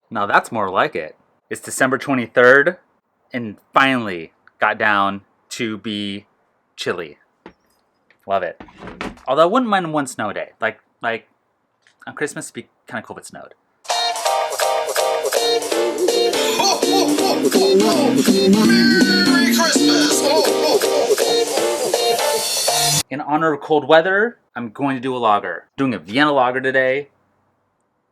Now that's more like it. It's December 23rd, and finally got down to be chilly. Love it. Although I wouldn't mind one snow day. Like on Christmas, it'd be kind of cool if it snowed. Merry Christmas! In honor of cold weather, I'm going to do a lager. Doing a Vienna lager today.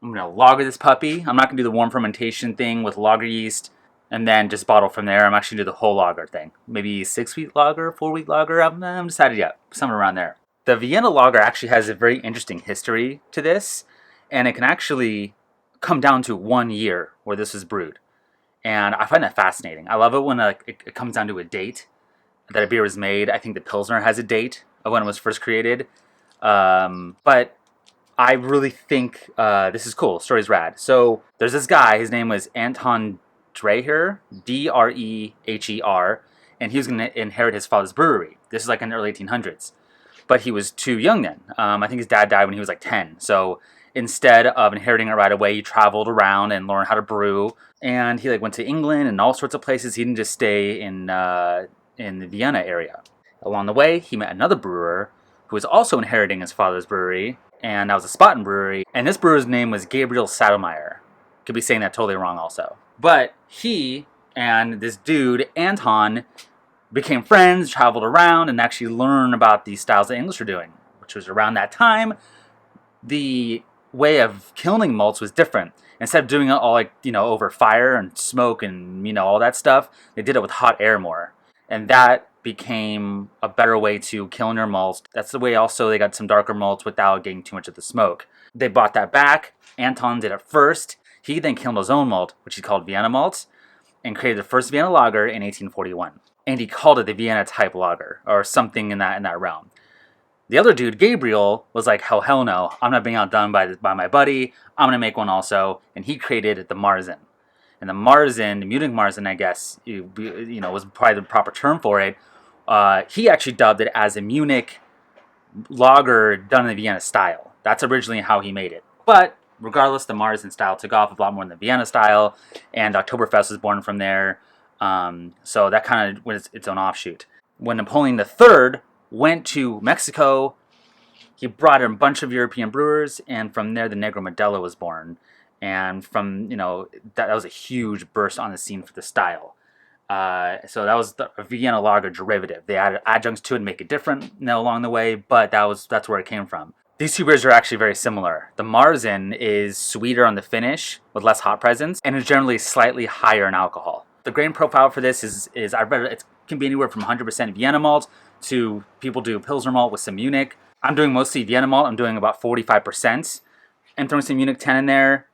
I'm going to lager this puppy. I'm not going to do the warm fermentation thing with lager yeast and then just bottle from there. I'm actually going to do the whole lager thing. Maybe 6-week lager, 4-week lager. I'm decided yet. Somewhere around there. The Vienna lager actually has a very interesting history to this, and it can actually come down to 1 year where this was brewed. And I find that fascinating. I love it when it comes down to a date that a beer was made. I think the Pilsner has a date of when it was first created. But I really think this is cool. Story's rad. So there's this guy. His name was Anton Dreher, Dreher, and he was going to inherit his father's brewery. This is like in the early 1800s. But he was too young then. I think his dad died when he was like 10. So instead of inheriting it right away, he traveled around and learned how to brew. And he went to England and all sorts of places. He didn't just stay in the Vienna area. Along the way, he met another brewer who was also inheriting his father's brewery, and that was a Spaten brewery. And this brewer's name was Gabriel Sadelmeyer. Could be saying that totally wrong also. But he and this dude, Anton, became friends, traveled around, and actually learned about these styles the English were doing, which was around that time. The way of kilning malts was different. Instead of doing it all over fire and smoke and all that stuff, they did it with hot air more. And that became a better way to kiln your malts. That's the way also they got some darker malts without getting too much of the smoke. They brought that back. Anton did it first. He then kilned his own malt, which he called Vienna malt, and created the first Vienna lager in 1841. And he called it the Vienna type lager, or something in that realm. The other dude, Gabriel, was like, hell no, I'm not being outdone by my buddy. I'm going to make one also. And he created the Marzen. And the Marzen, the Munich Marzen, I guess, was probably the proper term for it. He actually dubbed it as a Munich lager done in the Vienna style. That's originally how he made it. But regardless, the Marzen style took off a lot more than the Vienna style. And Oktoberfest was born from there. So that kind of was its own offshoot. When Napoleon III went to Mexico, he brought in a bunch of European brewers, and from there the Negro Modelo was born. And from, that was a huge burst on the scene for the style. So that was a Vienna lager derivative. They added adjuncts to it and make it different along the way, but that's where it came from. These two beers are actually very similar. The Marzen is sweeter on the finish with less hop presence and is generally slightly higher in alcohol. The grain profile for this is I've read it can be anywhere from 100% Vienna malt to people do Pilsner malt with some Munich. I'm doing mostly Vienna malt. I'm doing about 45% and throwing some Munich 10 in there,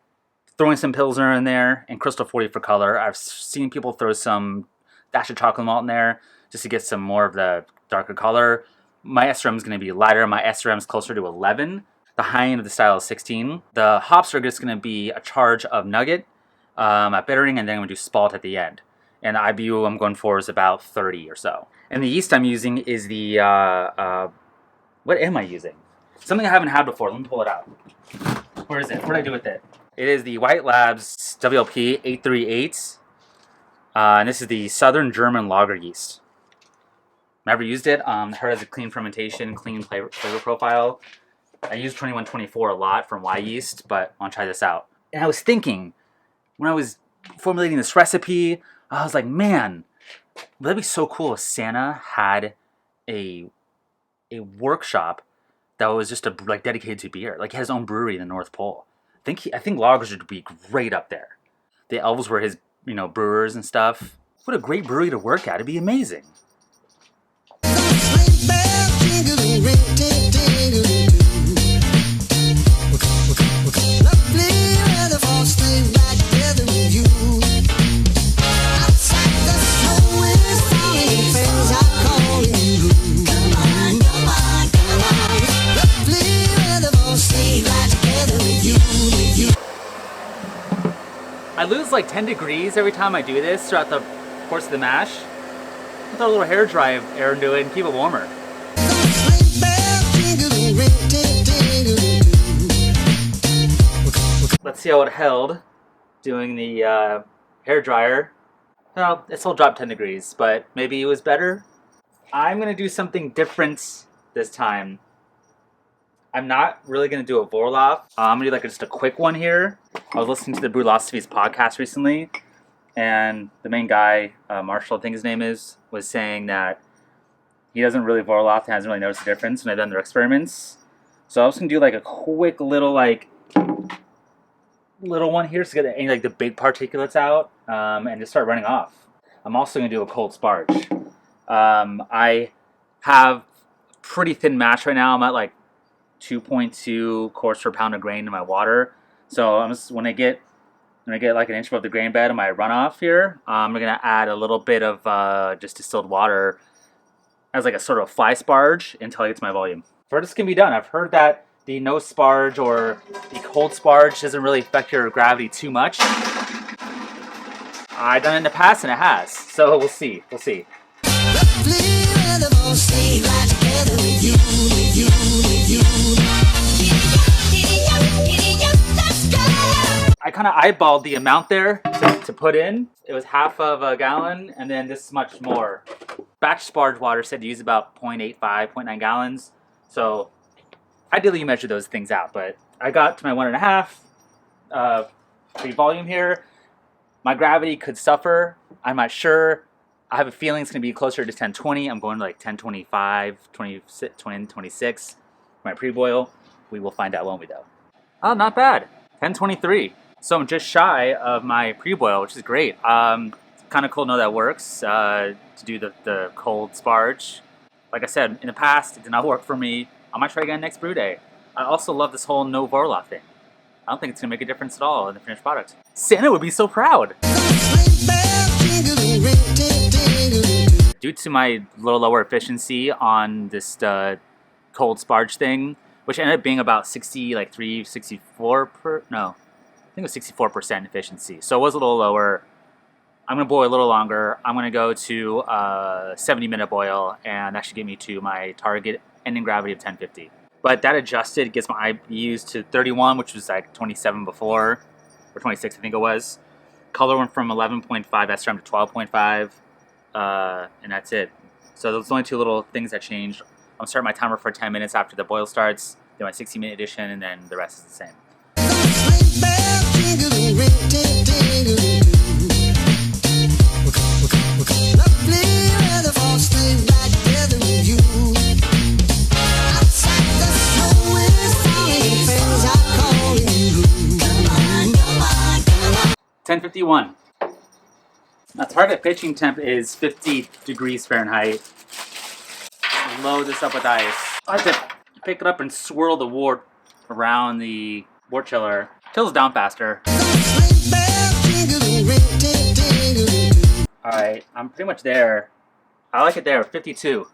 throwing some Pilsner in there, and Crystal 40 for color. I've seen people throw some dash of chocolate malt in there just to get some more of the darker color. My SRM is going to be lighter. My SRM is closer to 11. The high end of the style is 16. The hops are just going to be a charge of Nugget at bittering, and then I'm going to do Spalt at the end. And the IBU I'm going for is about 30 or so. And the yeast I'm using is the, what am I using? Something I haven't had before. Let me pull it out. Where is it? What did I do with it? It is the White Labs WLP 838. And this is the Southern German lager yeast. Never used it. Heard it has a clean fermentation, clean flavor profile. I use 2124 a lot from Y yeast, but I want to try this out. And I was thinking, when I was formulating this recipe, I was like, man, would that be so cool if Santa had a workshop that was just dedicated to beer. He had his own brewery in the North Pole. I think lagers would be great up there. The elves were his, brewers and stuff. What a great brewery to work at. It'd be amazing. I lose 10 degrees every time I do this throughout the course of the mash. I'll throw a little hair dry air into it and keep it warmer. Let's see how it held doing the hair dryer. Well, it still dropped 10 degrees, but maybe it was better. I'm going to do something different this time. I'm not really going to do a Vorloff. I'm going to do like just a quick one here. I was listening to the Brewlosophy's podcast recently, and the main guy, Marshall, I think his name is, was saying that he doesn't really Vorloff and hasn't really noticed the difference when I've done their experiments. So I was going to do like a quick little one here to get any like the big particulates out and just start running off. I'm also going to do a cold sparge. I have pretty thin match right now. I'm at like 2.2 quarts per pound of grain in my water. So I'm just when I get like an inch above the grain bed of my runoff here, I'm gonna add a little bit of just distilled water as like a sort of fly sparge until I get to my volume. For this can be done. I've heard that the no sparge or the cold sparge doesn't really affect your gravity too much. I've done it in the past and it has. So we'll see. We'll see. I kind of eyeballed the amount there to put in. It was half of a gallon and then this much more. Batch sparge water said to use about 0.85, 0.9 gallons. So ideally you measure those things out, but I got to my 1.5 free volume here. My gravity could suffer. I'm not sure. I have a feeling it's going to be closer to 1020. I'm going to like 1025, 26. My pre-boil. We will find out, won't we, though? Oh, not bad. 1023. So I'm just shy of my pre-boil, which is great. Kind of cool to know that works to do the cold sparge. Like I said, in the past, it did not work for me. I might try again next brew day. I also love this whole no Vorloff thing. I don't think it's going to make a difference at all in the finished product. Santa would be so proud. Due to my little lower efficiency on this cold sparge thing, which ended up being about 64 per, no, I think it was 64% efficiency. So it was a little lower. I'm going to boil a little longer. I'm going to go to a 70-minute boil, and that should get me to my target ending gravity of 1050. But that adjusted gets my IBUs to 31, which was like 27 before, or 26 I think it was. Color went from 11.5 that's down to 12.5, and that's it. So those are the only two little things that changed. I'm starting my timer for 10 minutes after the boil starts, then my 60-minute addition, and then the rest is the same. $10.51. Now target pitching temp is 50 degrees Fahrenheit. Load this up with ice. I have to pick it up and swirl the wort around the wort chiller till it's down faster. Alright, I'm pretty much there. I like it there, 52.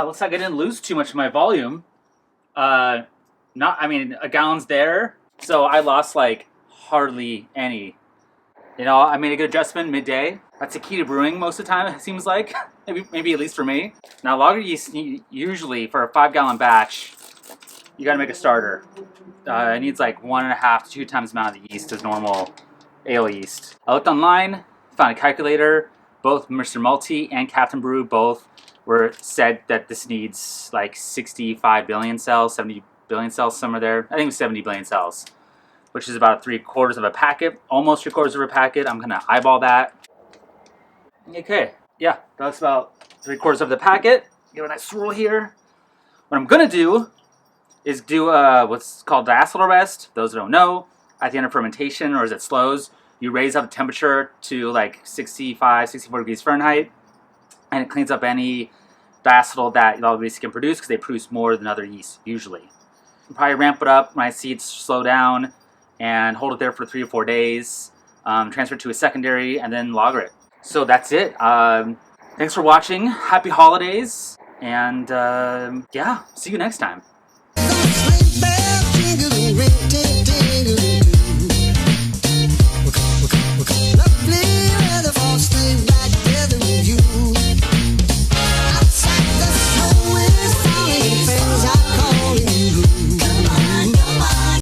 Looks like I didn't lose too much of my volume. A gallon's there, so I lost like hardly any. You know, I made a good adjustment midday. That's the key to brewing most of the time, it seems like. maybe at least for me. Now, lager yeast, usually for a 5-gallon batch, you gotta make a starter. It needs like 1.5 to 2 times the amount of the yeast as normal ale yeast. I looked online, found a calculator. Both Mr. Multi and Captain Brew both were said that this needs like 65 billion cells, 70 billion cells, somewhere there. I think it was 70 billion cells, which is about 3/4 of a packet, almost 3/4 of a packet. I'm gonna eyeball that. Okay, yeah, that's about 3/4 of the packet. Give it a nice swirl here. What I'm gonna do is do what's called diacetyl arrest. Those who don't know, at the end of fermentation, or as it slows, you raise up the temperature to like 65, 64 degrees Fahrenheit. And it cleans up any diacetyl that lager yeast can produce because they produce more than other yeast, usually. You probably ramp it up when I see it slow down and hold it there for 3 or 4 days, transfer it to a secondary, and then lager it. So that's it. Thanks for watching. Happy holidays. And yeah, see you next time.